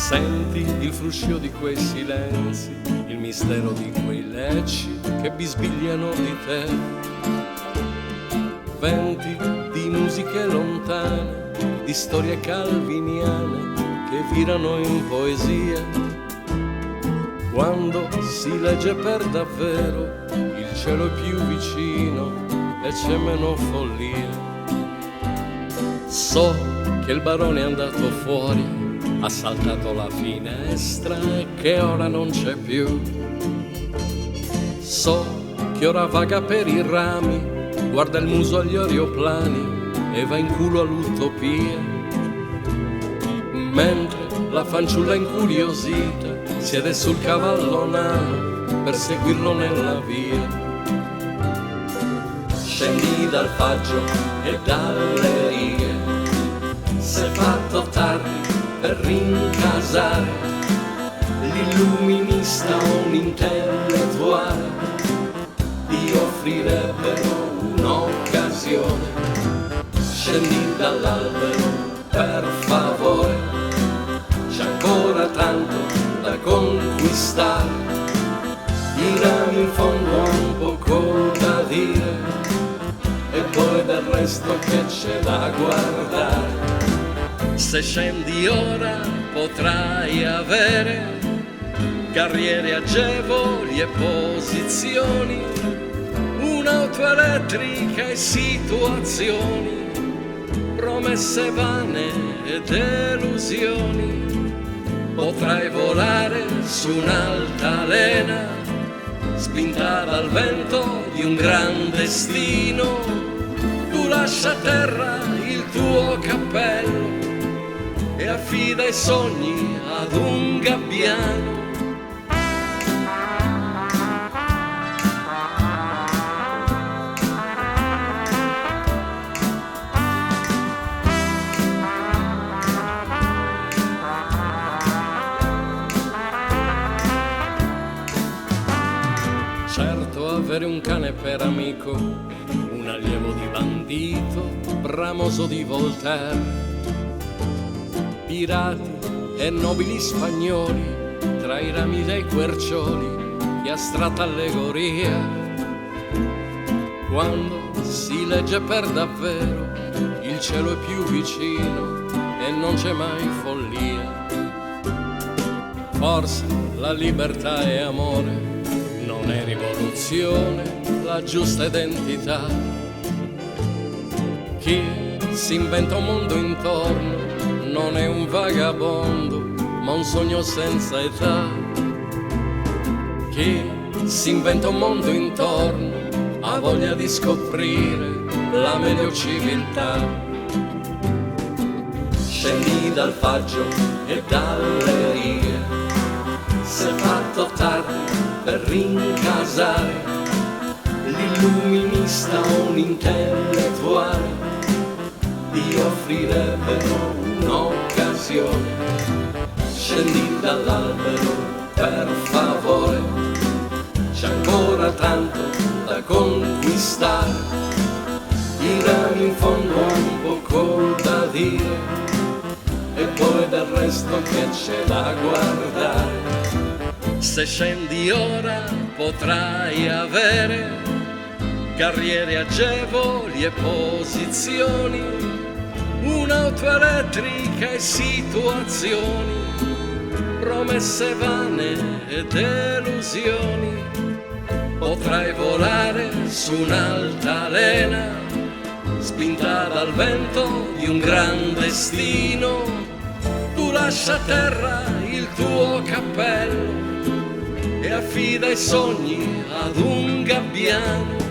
Senti il fruscio di quei silenzi, il mistero di quei lecci che bisbigliano di te. Venti di musiche lontane, di storie calviniane che virano in poesia. Quando si legge per davvero, il cielo è più vicino e c'è meno follia. So che il barone è andato fuori, ha saltato la finestra e che ora non c'è più. So che ora vaga per i rami, guarda il muso agli aeroplani e va in culo all'utopia. Mentre la fanciulla incuriosita siede sul cavallo nano per seguirlo nella via. Scendi dal faggio e dalle righe, s'è fatto tardi per rincasare l'illuminista o un intellettuale, ti offrirebbero un'occasione. Scendi dall'albero per favore, c'è ancora tanto da conquistare, i rami in fondo han poco da dire e poi del resto che c'è da guardare. Se scendi ora potrai avere carriere agevoli e posizioni, un'auto elettrica e situazioni, promesse vane e delusioni. Potrai volare su un'altalena, spinta dal vento di un gran destino. Tu lascia a terra il tuo cappello e affida i sogni ad un gabbiano. Certo, avere un cane per amico, un allievo di bandito, bramoso di Voltaire, pirati e nobili spagnoli, tra i rami dei quercioli, che astratta allegoria. Quando si legge per davvero, il cielo è più vicino e non c'è mai follia. Forse la libertà è amore, non è rivoluzione, la giusta identità. Chi si inventa un mondo intorno non è un vagabondo, ma un sogno senza età. Chi si inventa un mondo intorno ha voglia di scoprire la meglio civiltà. Scendi dal faggio e dalle righe, s'è fatto tardi per rincasare l'illuminista o un intellettuale, ti offrirebbero un'occasione. Scendi dall'albero per favore, c'è ancora tanto da conquistare, i rami in fondo han poco da dire e poi del resto che c'è da guardare. Se scendi ora potrai avere carriere agevoli e posizioni, un'auto elettrica e situazioni, promesse vane e delusioni. Potrai volare su un'altalena, spinta dal vento di un gran destino. Tu lascia a terra il tuo cappello e affida i sogni ad un gabbiano.